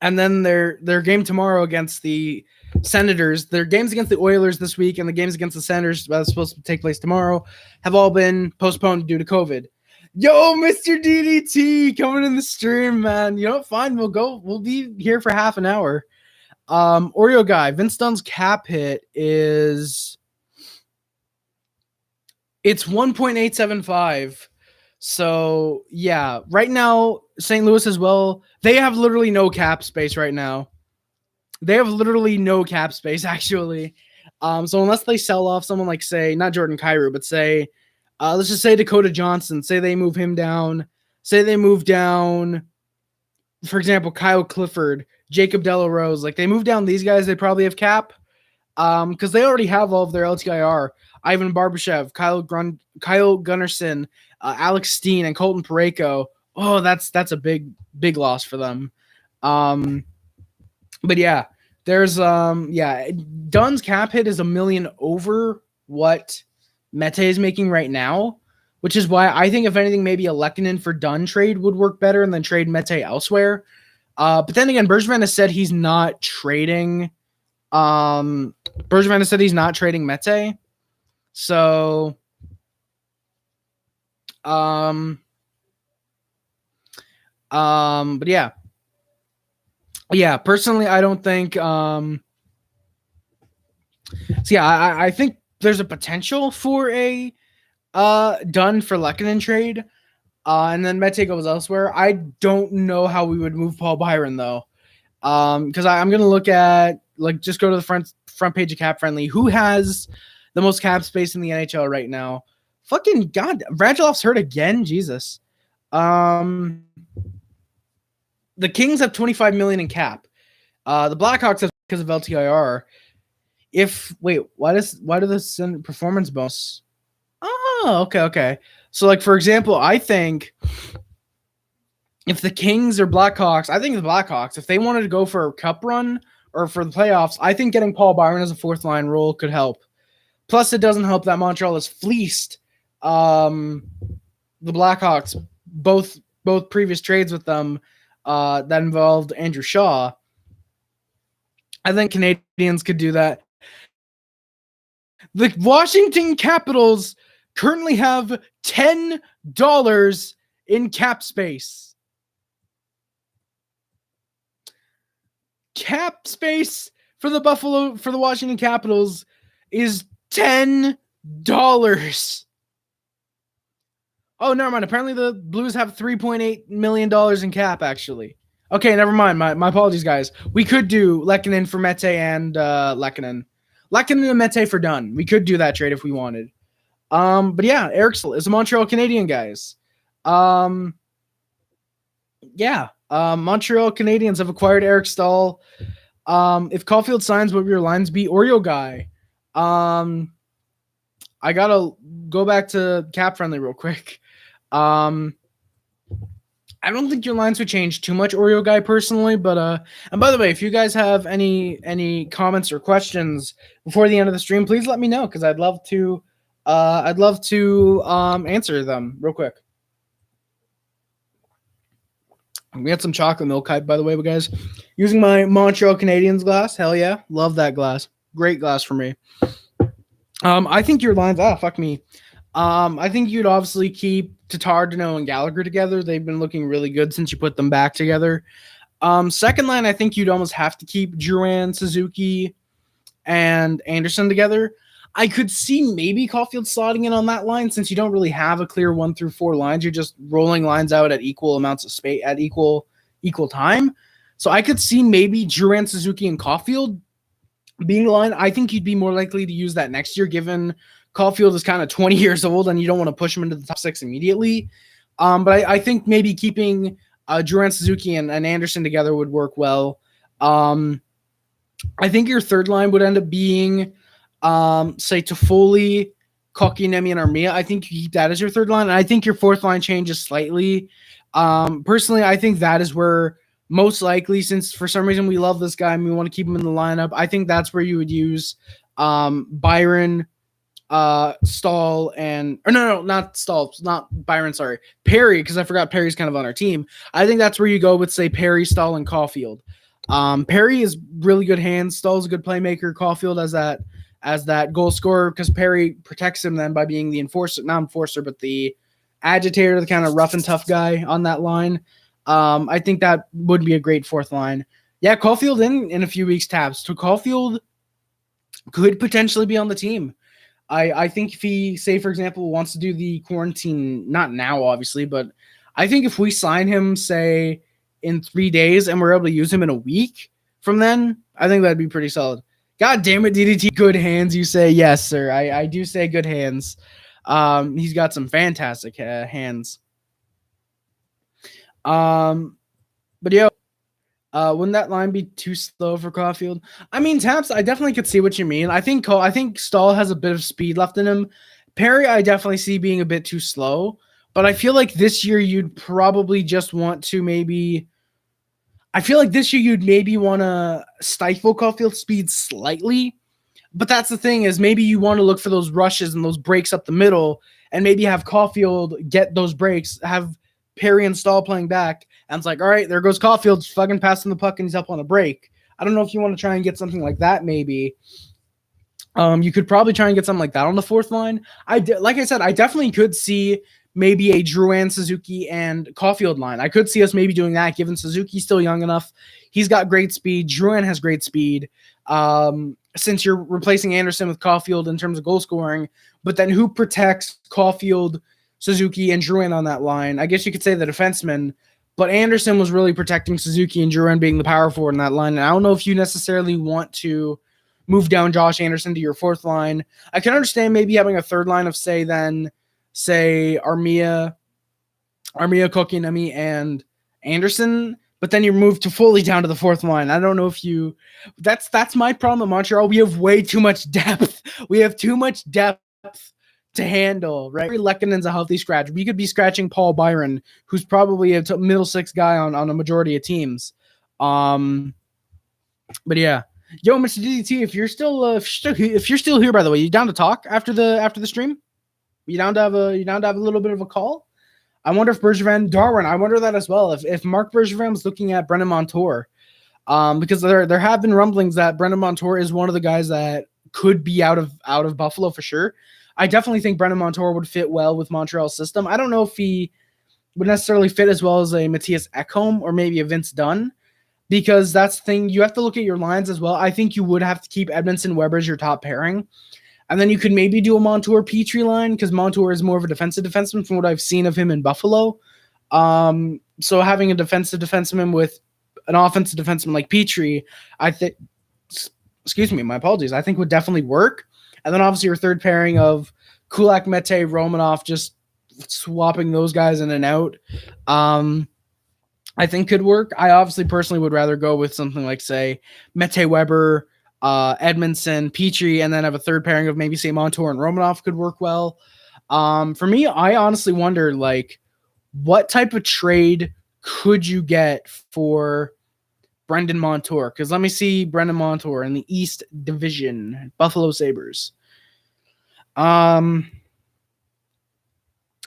and then their game tomorrow against the Senators. Their games against the Oilers this week and the games against the Senators that are supposed to take place tomorrow have all been postponed due to COVID. Yo, Mr. DDT coming in the stream, man. You know what? Fine, we'll be here for half an hour. Oreo guy, Vince Dunn's cap hit is, it's 1.875. So yeah, right now St. Louis as well, they have literally no cap space right now. They have literally no cap space, actually. So unless they sell off someone like, say, not Jordan Kyrou, but say, let's just say Dakota Johnson, say they move him down, say they move down, for example, Kyle Clifford, Jacob Delarose, like they move down these guys, they probably have cap, because they already have all of their LTIR. Ivan Barbashev, Kyle Gunnarsson, Alex Steen, and Colton Parayko. Oh, that's a big loss for them. But yeah, there's Dunn's cap hit is $1 million over what Mete is making right now, which is why I think if anything, maybe a Lehkonen for Dunn trade would work better and then trade Mete elsewhere. But then again, Bergevin has said he's not trading. Bergevin has said he's not trading Mete. So, but yeah, personally, I don't think, so yeah, I think there's a potential for a, Dunn for Lehkonen trade, and then Mete goes elsewhere. I don't know how we would move Paul Byron though. Because I'm going to look at, just go to the front page of Cap Friendly. Who has the most cap space in the NHL right now? Fucking God, Radulov's hurt again. Jesus. The Kings have 25 million in cap. The Blackhawks have, because of LTIR. Why do the performance bonus? Oh, okay. So, for example, I think if the Kings or Blackhawks, I think the Blackhawks, if they wanted to go for a cup run or for the playoffs, I think getting Paul Byron as a fourth line role could help. Plus, it doesn't help that Montreal has fleeced the Blackhawks, both previous trades with them that involved Andrew Shaw. I think Canadians could do that. The Washington Capitals currently have $10 in cap space. Cap space for the Washington Capitals is $10. Oh, never mind. Apparently the Blues have $3.8 million in cap, actually. Okay, never mind. My apologies, guys. We could do Lehkonen for Mete and Lehkonen. Lehkonen and Mete for Dunn. We could do that trade if we wanted. But yeah, Eric Staal is a Montreal Canadian, guys. Montreal Canadiens have acquired Eric Staal. If Caulfield signs, what would your lines be? Oreo guy. I gotta go back to cap friendly real quick. I don't think your lines would change too much, Oreo guy, personally. But and by the way, if you guys have any comments or questions before the end of the stream, please let me know, because I'd love to answer them real quick. We had some chocolate milk hype, by the way, but guys, using my Montreal Canadiens glass. Hell yeah, love that glass. Great glass for me. I think your lines. Fuck me. I think you'd obviously keep Tatar, Dano, and Gallagher together. They've been looking really good since you put them back together. Second line, I think you'd almost have to keep Drouin, Suzuki, and Anderson together. I could see maybe Caulfield slotting in on that line, since you don't really have a clear 1 through 4 lines. You're just rolling lines out at equal amounts of space at equal time. So I could see maybe Drouin, Suzuki, and Caulfield being the line. I think you'd be more likely to use that next year, given Caulfield is kind of 20 years old and you don't want to push him into the top 6 immediately. But I think maybe keeping Drouin, Suzuki, and Anderson together would work well. I think your third line would end up being, say, Toffoli, Kotkaniemi, and Armia. I think you keep that as your third line. And I think your fourth line changes slightly. Personally, I think that is where most likely, since for some reason we love this guy and we want to keep him in the lineup, I think that's where you would use Byron, Staal, and not Staal, not Byron, sorry, Perry, because I forgot Perry's kind of on our team. I think that's where you go with, say, Perry, Staal, and Caulfield. Perry is really good hands. Stahl's a good playmaker. Caulfield as that goal scorer, because Perry protects him then by being the the agitator, the kind of rough and tough guy on that line. I think that would be a great fourth line. Yeah, Caulfield in a few weeks taps. So Caulfield could potentially be on the team. I think if he, say, for example, wants to do the quarantine, not now, obviously, but I think if we sign him, say, in 3 days and we're able to use him in a week from then, I think that'd be pretty solid. God damn it, DDT, good hands, you say. Yes, sir. I do say good hands. He's got some fantastic hands. But yo, wouldn't that line be too slow for Caulfield? I mean, Taps, I definitely could see what you mean. I think Staal has a bit of speed left in him. Perry, I definitely see being a bit too slow. But I feel like this year you'd probably just want to maybe... I feel like this year you'd maybe want to stifle Caulfield's speed slightly. But that's the thing, is maybe you want to look for those rushes and those breaks up the middle and maybe have Caulfield get those breaks, have Perry and Staal playing back, and it's like, all right, there goes Caulfield, fucking passing the puck and he's up on a break. I don't know if you want to try and get something like that maybe. You could probably try and get something like that on the fourth line. Like I said, I definitely could see maybe a Drouin, Suzuki, and Caulfield line. I could see us maybe doing that, given Suzuki's still young enough. He's got great speed. Drouin has great speed. Since you're replacing Anderson with Caulfield in terms of goal scoring, but then who protects Caulfield, Suzuki, and Drouin on that line? I guess you could say the defenseman, but Anderson was really protecting Suzuki and Drouin being the power forward in that line. And I don't know if you necessarily want to move down Josh Anderson to your fourth line. I can understand maybe having a third line of, say, Armia, Kotkaniemi, and Anderson, but then you move to fully down to the fourth line. I don't know if you... That's my problem at Montreal. We have way too much depth. We have too much depth to handle, right? Lehkonen's a healthy scratch. We could be scratching Paul Byron, who's probably a middle six guy on a majority of teams. But yeah. Yo, Mr. DDT, if you're still here, by the way, you down to talk after the stream? You down to have a little bit of a call? I wonder if Darwin, I wonder that as well. If Marc Bergevin was looking at Brendan Montour, because there have been rumblings that Brendan Montour is one of the guys that could be out of Buffalo for sure. I definitely think Brendan Montour would fit well with Montreal's system. I don't know if he would necessarily fit as well as a Matthias Ekholm or maybe a Vince Dunn, because that's the thing. You have to look at your lines as well. I think you would have to keep Edmundson Weber as your top pairing. And then you could maybe do a Montour Petrie line, because Montour is more of a defensive defenseman from what I've seen of him in Buffalo. So having a defensive defenseman with an offensive defenseman like Petrie, I think, excuse me, my apologies, I think would definitely work. And then obviously your third pairing of Kulak, Mete, Romanov, just swapping those guys in and out, I think could work. I obviously personally would rather go with something like, say, Mete, Weber, Edmundson, Petrie, and then have a third pairing of maybe, say, Montour and Romanov could work well. For me, I honestly wonder, like, what type of trade could you get for Brendan Montour? Because let me see Brendan Montour in the East Division, Buffalo Sabres. How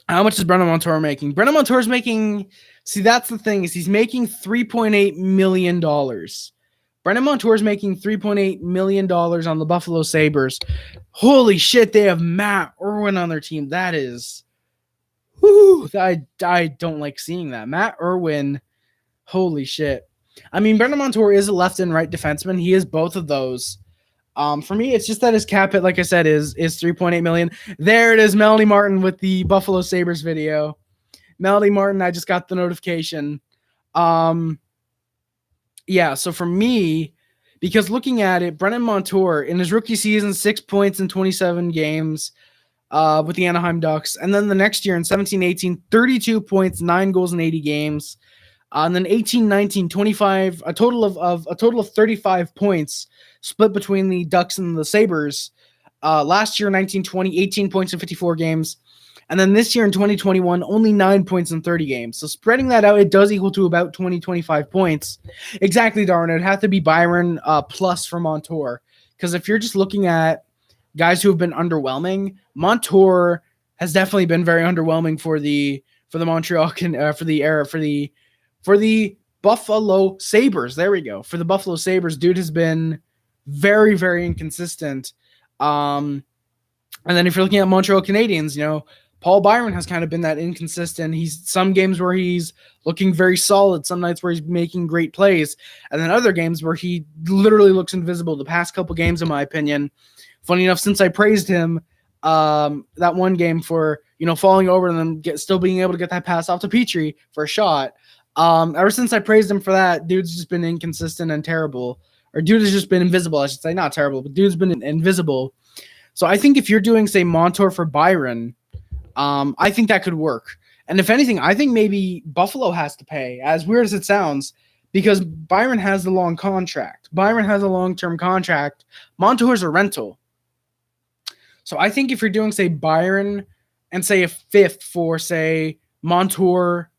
much is Brendan Montour making? Brendan Montour is making, see, that's the thing, is he's making $3.8 million. Brendan Montour is making $3.8 million on the Buffalo Sabres. Holy shit, they have Matt Irwin on their team. That is, whoo, I don't like seeing that. Matt Irwin, holy shit. I mean, Brendan Montour is a left and right defenseman. He is both of those. For me, it's just that his cap hit, like I said, is $3.8 million. There it is, Melanie Martin with the Buffalo Sabres video. Melanie Martin, I just got the notification. Yeah, so for me, because looking at it, Brendan Montour, in his rookie season, 6 points in 27 games with the Anaheim Ducks. And then the next year in 17-18, 32 points, 9 goals in 80 games. And then 18-19, 25, a total of 35 points split between the Ducks and the Sabres. Last year, 19-20, 18 points in 54 games. And then this year in 2021, only 9 points in 30 games. So spreading that out, it does equal to about 20-25 points. Exactly, Darwin. It'd have to be Byron plus for Montour. Because if you're just looking at guys who have been underwhelming, Montour has definitely been very underwhelming for the Montreal for the Buffalo Sabres. There we go. For the Buffalo Sabres, dude has been very, very inconsistent. And then if you're looking at Montreal Canadiens, you know, Paul Byron has kind of been that inconsistent. He's some games where he's looking very solid, some nights where he's making great plays, and then other games where he literally looks invisible. The past couple games, in my opinion, funny enough, since I praised him that one game for, you know, falling over and then still being able to get that pass off to Petrie for a shot, ever since I praised him for that, dude's just been inconsistent and terrible. Or dude has just been invisible, I should say. Not terrible, but dude's been invisible. So I think if you're doing, say, Montour for Byron, I think that could work. And if anything, I think maybe Buffalo has to pay, as weird as it sounds, because Byron has the long contract. Byron has a long-term contract. Montour's a rental. So I think if you're doing, say, Byron and, say, a fifth for, say, Montour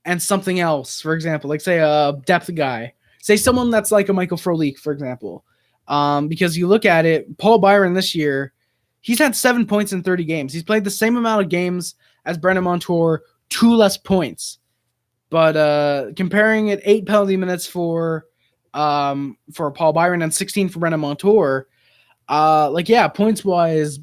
and something else, for example, like, say, a depth guy, say someone that's like a Michael Frolik, for example, because you look at it, Paul Byron this year, he's had 7 points in 30 games. He's played the same amount of games as Brendan Montour, 2 less points. But comparing it, 8 penalty minutes for Paul Byron and 16 for Brendan Montour, points-wise,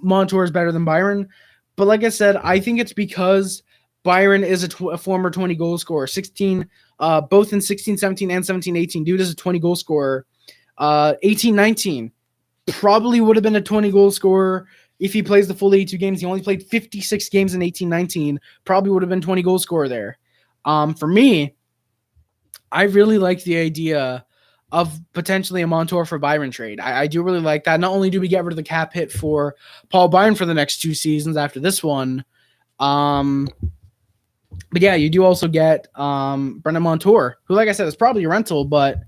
Montour is better than Byron. But like I said, I think it's because Byron is a former 20-goal scorer, 16, both in 16-17 and 17-18. Dude is a 20-goal scorer. 18-19 probably would have been a 20-goal scorer if he plays the full 82 games. He only played 56 games in 18-19. Probably would have been 20-goal scorer there. For me, I really like the idea of potentially a Montour for Byron trade. I do really like that. Not only do we get rid of the cap hit for Paul Byron for the next 2 seasons after this one, but yeah, you do also get Brendan Montour, who, like I said, is probably a rental, but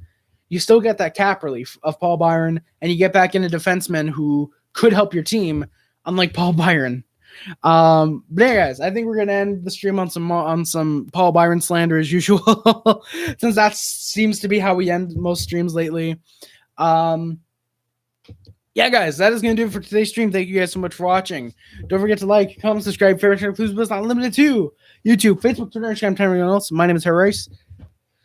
you still get that cap relief of Paul Byron, and you get back in a defenseman who could help your team, unlike Paul Byron. But yeah, guys, I think we're gonna end the stream on some Paul Byron slander as usual, since that seems to be how we end most streams lately. Yeah, guys, that is gonna do it for today's stream. Thank you guys so much for watching. Don't forget to like, comment, subscribe, favorite, share, includes, but it's not limited to YouTube, Facebook, Twitter, Instagram, everyone else. My name is Harry Rice.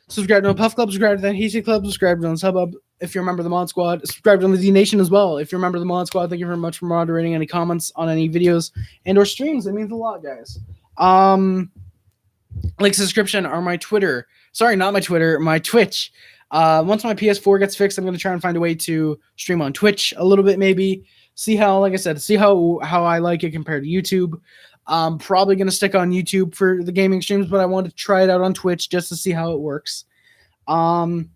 Subscribe to the Puff Club, subscribe to the Hasty Club, subscribe to the Hubbub, if you're a member of the Mod Squad. Subscribe to the D Nation as well. If you're a member of the Mod Squad, thank you very much for moderating any comments on any videos and or streams. It means a lot, guys. Links in the description are my Twitter. Sorry, not my Twitter, my Twitch. Once my PS4 gets fixed, I'm going to try and find a way to stream on Twitch a little bit, maybe. See how, like I said, see how I like it compared to YouTube. I'm probably going to stick on YouTube for the gaming streams, but I want to try it out on Twitch just to see how it works. Amazon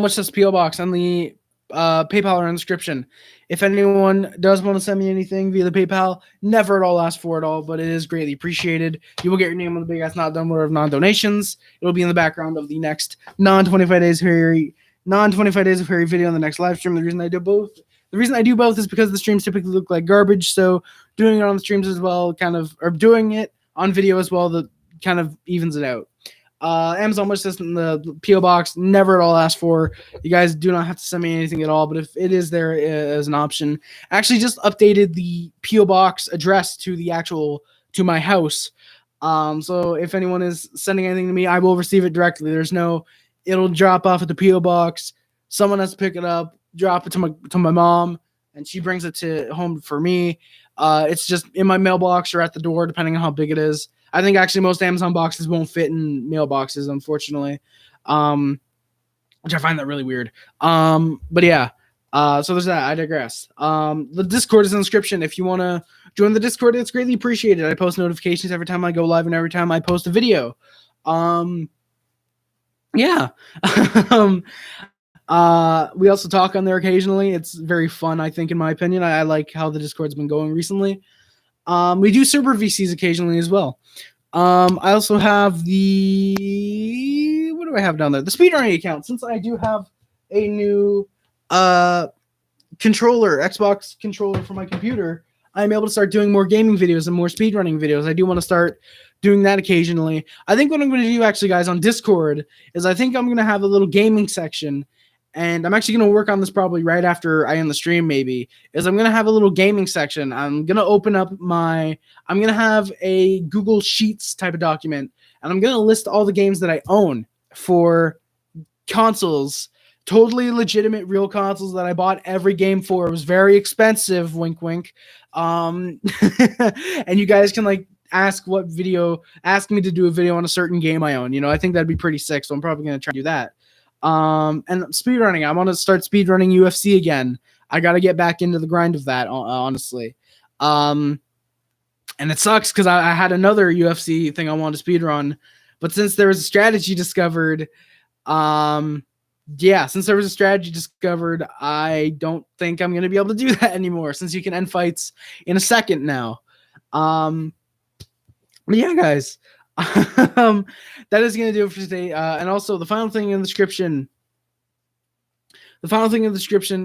wish list PO box and the PayPal are in the description. If anyone does want to send me anything via the PayPal, never at all ask for it all, but it is greatly appreciated. You will get your name on the Big Ass Not Done of non-donations. It will be in the background of the next non-25 days of Harry video on the next live stream. The reason I do both is because the streams typically look like garbage, so doing it on the streams as well or doing it on video as well, that kind of evens it out. Amazon wish list in the PO box, never at all asked for. You guys do not have to send me anything at all, but if it is there as an option, I actually just updated the PO box address to my house. So if anyone is sending anything to me, I will receive it directly. It'll drop off at the PO box. Someone has to pick it up, drop it to my mom, and she brings it to home for me. It's just in my mailbox or at the door, depending on how big it is. I think actually most Amazon boxes won't fit in mailboxes, unfortunately, which I find that really weird. But yeah, so there's that. I digress. The Discord is in the description. If you want to join the Discord, it's greatly appreciated. I post notifications every time I go live and every time I post a video. Yeah. We also talk on there occasionally. It's very fun, I think, in my opinion. I like how the Discord's been going recently. We do server VCs occasionally as well. I also have what do I have down there? The speedrunning account. Since I do have a new Xbox controller for my computer, I'm able to start doing more gaming videos and more speedrunning videos. I do want to start doing that occasionally. I think what I'm going to do actually, guys, on Discord is I think I'm going to have a little gaming section. And I'm actually going to work on this probably right after I end the stream, maybe, is I'm going to have a little gaming section. I'm going to have a Google Sheets type of document, and I'm going to list all the games that I own for consoles, totally legitimate real consoles that I bought every game for. It was very expensive, wink, wink. And you guys can ask me to do a video on a certain game I own. I think that'd be pretty sick, so I'm probably going to try to do that. And speedrunning. I want to start speedrunning UFC again. I got to get back into the grind of that, honestly. And it sucks because I had another UFC thing I wanted to speedrun, but since there was a strategy discovered, I don't think I'm going to be able to do that anymore, since you can end fights in a second now. But yeah, guys. That is going to do it for today. And also, the final thing in the description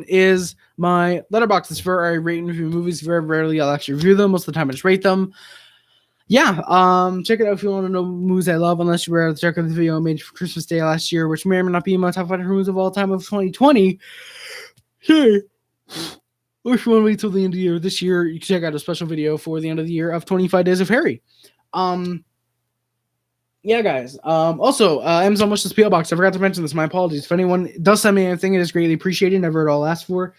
is my letterbox. It's for I rate and review movies. Very rarely I'll actually review them. Most of the time I just rate them. Yeah, check it out if you want to know movies I love, unless you were able to check out the video I made for Christmas Day last year, which may or may not be my top 5 movies of all time of 2020. Hey. Or if you want to wait till the end of the year this year, you can check out a special video for the end of the year of 25 Days of Harry. Yeah, guys. Also, Amazon wish list PO box. I forgot to mention this. My apologies. If anyone does send me anything, it is greatly appreciated. Never at all asked for.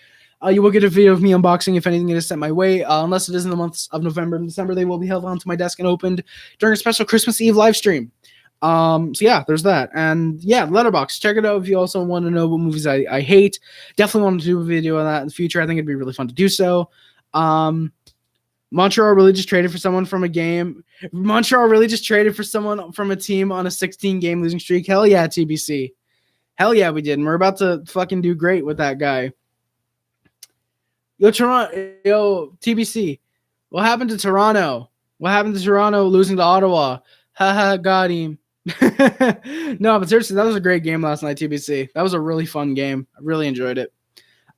You will get a video of me unboxing if anything is sent my way. Unless it is in the months of November and December, they will be held onto my desk and opened during a special Christmas Eve live stream. So yeah, there's that. And yeah, Letterboxd. Check it out if you also want to know what movies I hate. Definitely want to do a video on that in the future. I think it'd be really fun to do so. Montreal really just traded for someone from a game. Montreal really just traded for someone from a team on a 16-game losing streak. Hell yeah, TBC. Hell yeah, we did. And we're about to fucking do great with that guy. Yo, TBC. What happened to Toronto? What happened to Toronto losing to Ottawa? Haha, got him. No, but seriously, that was a great game last night, TBC. That was a really fun game. I really enjoyed it.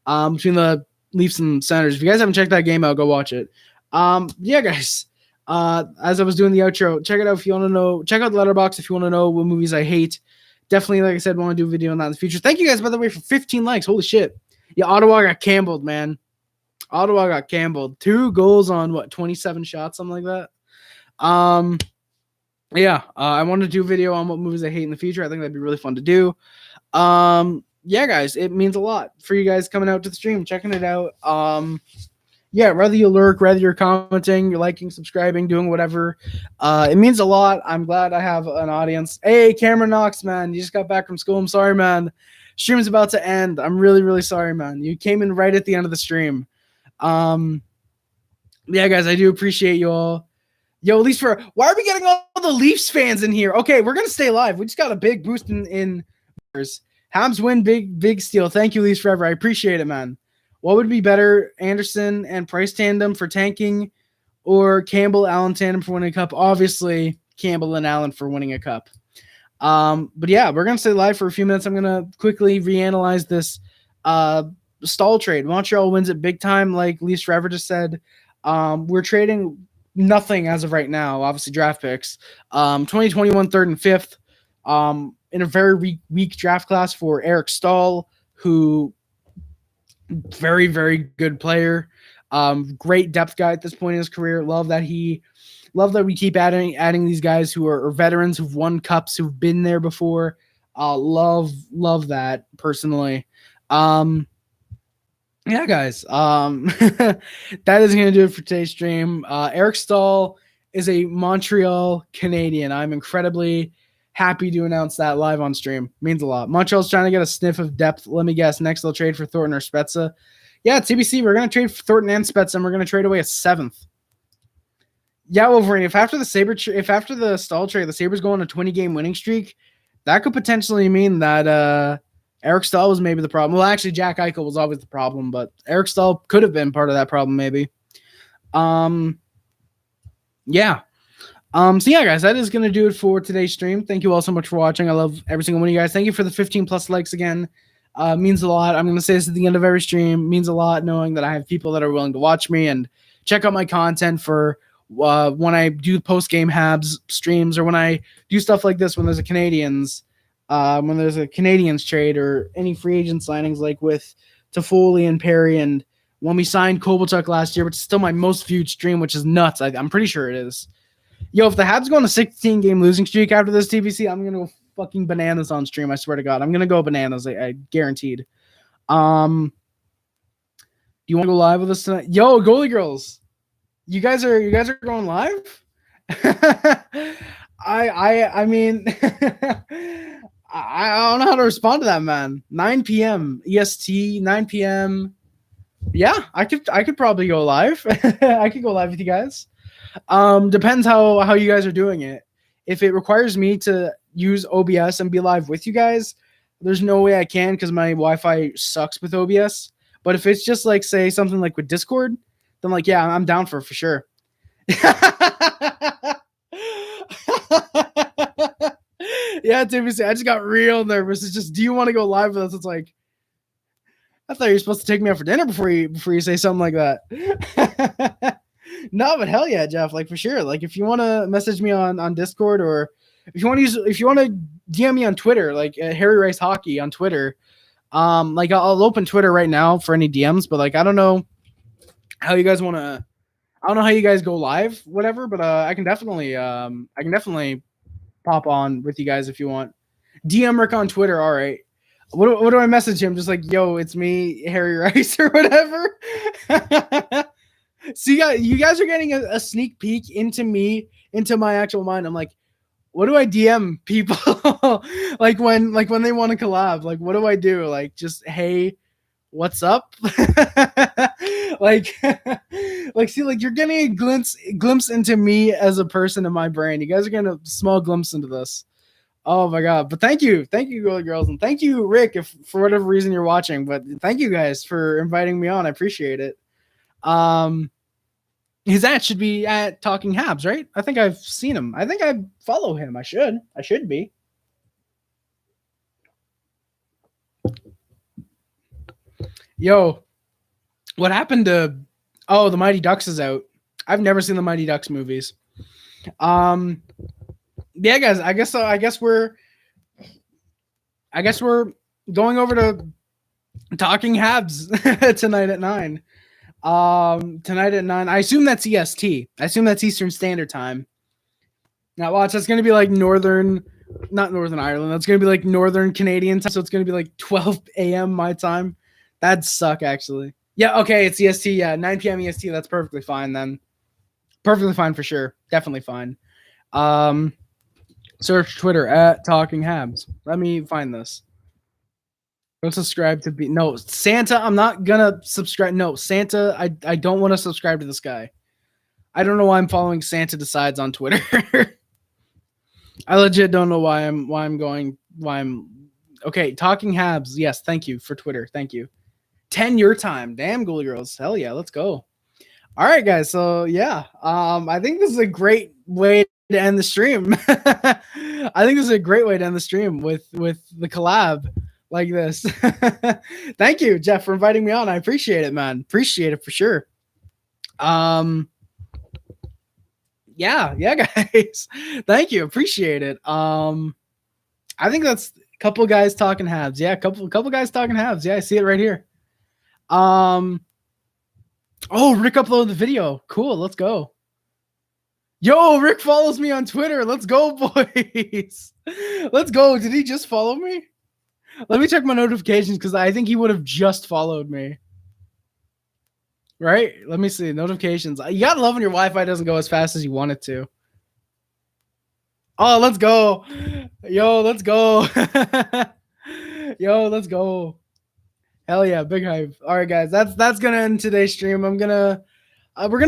Between the Leafs and Senators. If you guys haven't checked that game out, go watch it. Yeah, guys. As I was doing the outro, check it out if you want to know. Check out the Letterboxd if you want to know what movies I hate. Definitely, like I said, want to do a video on that in the future. Thank you guys, by the way, for 15 likes. Holy shit. Yeah, Ottawa got Campbelled, man. Ottawa got Campbelled. 2 goals on 27 shots, something like that. Yeah, I want to do a video on what movies I hate in the future. I think that'd be really fun to do. yeah, guys, it means a lot for you guys coming out to the stream, checking it out. Yeah, whether you lurk, whether you're commenting, you're liking, subscribing, doing whatever, it means a lot. I'm glad I have an audience. Hey, Cameron Knox, man, you just got back from school. I'm sorry, man. Stream's about to end. I'm really, really sorry, man. You came in right at the end of the stream. Yeah, guys, I do appreciate you all. Yo, at least why are we getting all the Leafs fans in here? Okay, we're gonna stay live. We just got a big boost in Habs win, big steal. Thank you, Leafs forever. I appreciate it, man. What would be better, Anderson and Price tandem for tanking, or Campbell Allen tandem for winning a cup? Obviously, Campbell and Allen for winning a cup. But yeah, we're gonna stay live for a few minutes. I'm gonna quickly reanalyze this Staal trade. Montreal wins it big time, like Leafs forever just said. We're trading nothing as of right now, obviously draft picks. 2021 third and fifth. In a very weak draft class for Eric Staal, who very, very good player. Great depth guy at this point in his career. Love that we keep adding these guys who are veterans, who've won cups, who've been there before. Love that personally. Yeah, guys. That is going to do it for today's stream. Eric Staal is a Montreal Canadian. I'm incredibly happy to announce that live on stream. Means a lot. Montreal's trying to get a sniff of depth. Let me guess. Next, they'll trade for Thornton or Spezza. Yeah, TBC, we're going to trade for Thornton and Spezza, and we're going to trade away a seventh. Yeah, Wolverine, if after the Staal trade, the Sabres go on a 20-game winning streak, that could potentially mean that Eric Staal was maybe the problem. Well, actually, Jack Eichel was always the problem, but Eric Staal could have been part of that problem, maybe. Yeah. So yeah, guys, that is going to do it for today's stream. Thank you all so much for watching. I love every single one of you guys. Thank you for the 15 plus likes again. Means a lot. I'm going to say this at the end of every stream. Means a lot knowing that I have people that are willing to watch me and check out my content for when I do post-game Habs streams, or when I do stuff like this when there's a Canadiens trade or any free agent signings, like with Toffoli and Perry, and when we signed Kovalchuk last year, which is still my most viewed stream, which is nuts. I'm pretty sure it is. Yo, if the Habs go on a 16-game losing streak after this TBC, I'm going to go fucking bananas on stream. I swear to God. I'm going to go bananas. I guaranteed. Do you want to go live with us tonight? Yo, Goalie Girls. You guys are going live? I mean, I don't know how to respond to that, man. 9 p.m. EST, 9 p.m. Yeah, I could probably go live. I could go live with you guys. Depends how you guys are doing it. If it requires me to use OBS and be live with you guys, there's no way I can because my Wi-Fi sucks with OBS. But if it's just like, say, something like with Discord, then like, yeah, I'm down for sure. Yeah, TBC, I just got real nervous. It's just, do you want to go live with us? It's like, I thought you were supposed to take me out for dinner before you say something like that. No, but hell yeah, Jeff. Like, for sure. Like, if you want to message me on Discord, or if you want to DM me on Twitter, like Harry Rice Hockey on Twitter. Like I'll open Twitter right now for any DMs, but like I don't know how you guys want to. I don't know how you guys go live, whatever. But I can definitely pop on with you guys if you want. DM Rick on Twitter. All right. What do I message him? Just like, yo, it's me, Harry Rice, or whatever. So you guys are getting a sneak peek into my actual mind. I'm like, what do I DM people? like when they want to collab, like what do I do? Like, just, hey, what's up? like see, like you're getting a glimpse into me as a person in my brain. You guys are getting a small glimpse into this. Oh my God. But thank you, girls, and thank you, Rick, if for whatever reason you're watching. But thank you guys for inviting me on. I appreciate it. His ad should be at Talking Habs, right? I think I've seen him. I think I follow him. I should be. Yo, what happened to? Oh, the Mighty Ducks is out. I've never seen the Mighty Ducks movies. Yeah, guys. I guess we're going over to Talking Habs tonight at 9. Tonight at 9. I assume that's EST. I assume that's Eastern Standard Time. Now watch, that's gonna be like Northern not Northern Ireland. That's going to be like Northern Canadian time. So it's going to be like 12 a.m. my time. That'd suck, actually. Yeah, okay, it's EST. Yeah, 9 p.m. EST. That's perfectly fine then. Perfectly fine for sure. Definitely fine. Search Twitter at Talking Habs. Let me find this. Don't subscribe to be no Santa. I'm not gonna subscribe. No Santa. I don't want to subscribe to this guy. I don't know why I'm following Santa Decides on Twitter. I legit don't know why I'm okay. Talking Habs. Yes, thank you for Twitter. Thank you. 10 your time. Damn, Goalie Girls. Hell yeah, let's go. All right, guys. So yeah, I think this is a great way to end the stream. I think this is a great way to end the stream with the collab like this. Thank you, Jeff, for inviting me on. I appreciate it, man. Appreciate it for sure. Yeah, guys. Thank you. Appreciate it. I think that's a couple guys talking Habs. Yeah, a couple guys talking Habs. Yeah, I see it right here. Oh, Rick uploaded the video. Cool. Let's go. Yo, Rick follows me on Twitter. Let's go, boys. Let's go. Did he just follow me? Let me check my notifications because I think he would have just followed me. Right? Let me see. Notifications. You gotta love when your Wi-Fi doesn't go as fast as you want it to. Oh, let's go. Yo, let's go. Yo, let's go. Hell yeah, big hype. All right, guys. That's gonna end today's stream. We're gonna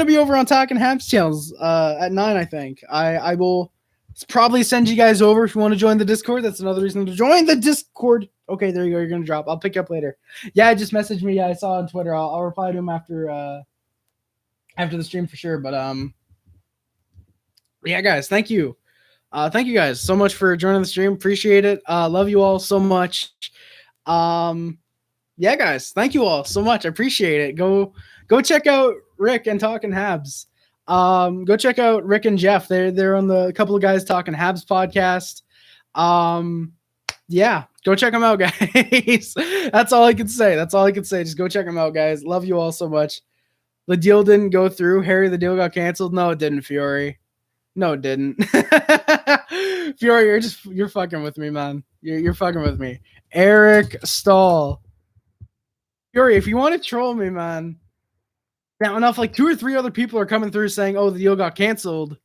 be over on Talking Habs channels at 9, I think. I will probably send you guys over if you want to join the Discord. That's another reason to join the Discord. Okay, there you go. You're gonna drop. I'll pick you up later. Yeah, just message me. Yeah, I saw on Twitter. I'll reply to him after the stream for sure. But yeah, guys, thank you. Thank you guys so much for joining the stream. Appreciate it. Love you all so much. Yeah, guys, thank you all so much. I appreciate it. Go check out Rick and Talking Habs. Go check out Rick and Jeff. They're on the Couple of Guys Talking Habs podcast. Yeah, go check them out, guys. That's all I can say. Just go check them out, guys. Love you all so much. The deal didn't go through. Harry, the deal got canceled. No, it didn't, Fury. No, it didn't. Fury, you're fucking with me, man. You're fucking with me. Eric Staal. Fury, if you want to troll me, man. Now enough, like 2 or 3 other people are coming through saying, "Oh, the deal got canceled."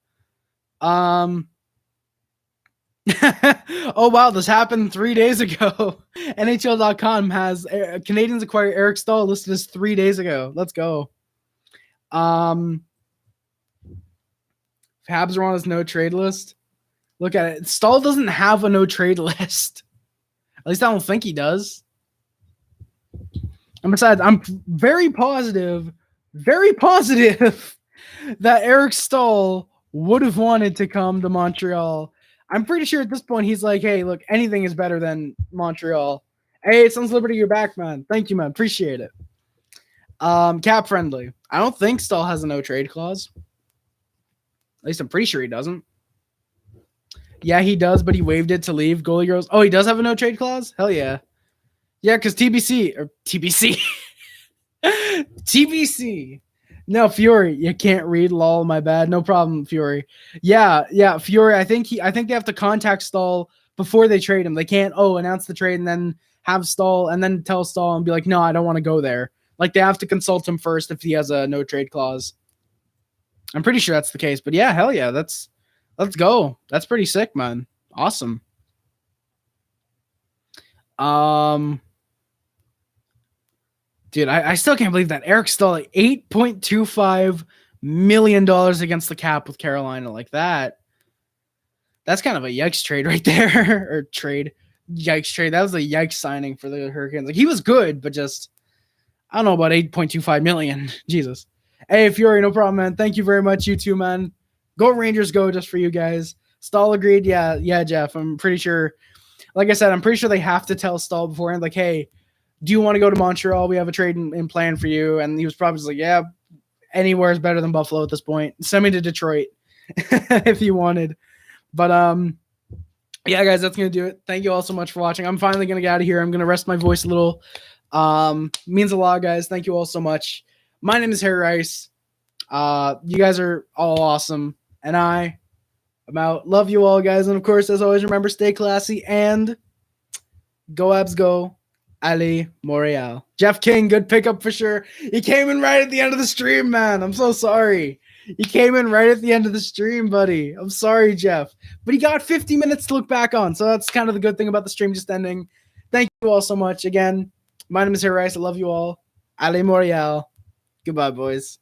Oh wow, this happened 3 days ago. NHL.com has Canadiens acquire Eric Staal listed as 3 days ago. Let's go. Habs are on his no trade list. Look at it. Staal doesn't have a no trade list. At least I don't think he does. And besides, I'm very positive that Eric Staal would have wanted to come to Montreal. I'm pretty sure at this point he's like, hey, look, anything is better than Montreal. Hey, Sons Liberty, you're back, man. Thank you, man. Appreciate it. Cap friendly. I don't think Staal has a no trade clause. At least I'm pretty sure he doesn't. Yeah, he does, but he waived it to leave. Goalie Girls. Oh, he does have a no trade clause? Hell yeah. Yeah, because TBC. No, Fury, you can't read. Lol, my bad. No problem, Fury. Yeah, Fury. I think they have to contact Staal before they trade him. They can't announce the trade and then have Staal and then tell Staal and be like, no, I don't want to go there. Like they have to consult him first if he has a no trade clause. I'm pretty sure that's the case. But yeah, hell yeah, let's go. That's pretty sick, man. Awesome. Dude, I still can't believe that Eric Staal like $8.25 million against the cap with Carolina like that. That's kind of a yikes trade right there. Or trade. Yikes trade. That was a yikes signing for the Hurricanes. Like he was good, but just I don't know about $8.25 million. Jesus. Hey, Fury, no problem, man. Thank you very much. You too, man. Go Rangers, go just for you guys. Staal agreed. Yeah, Jeff. I'm pretty sure. Like I said, I'm pretty sure they have to tell Staal beforehand, like, hey, do you want to go to Montreal? We have a trade in plan for you. And he was probably just like, yeah, anywhere is better than Buffalo at this point. Send me to Detroit if you wanted. But yeah, guys, that's going to do it. Thank you all so much for watching. I'm finally going to get out of here. I'm going to rest my voice a little. Means a lot, guys. Thank you all so much. My name is Harry Rice. You guys are all awesome. And I I'm out. Love you all, guys. And of course, as always, remember, stay classy and go Abs go. Ali Montreal. Jeff King, good pickup for sure. He came in right at the end of the stream, man. I'm so sorry. He came in right at the end of the stream, buddy. I'm sorry, Jeff. But he got 50 minutes to look back on. So that's kind of the good thing about the stream just ending. Thank you all so much. Again, my name is Harry Rice. I love you all. Ali Montreal. Goodbye, boys.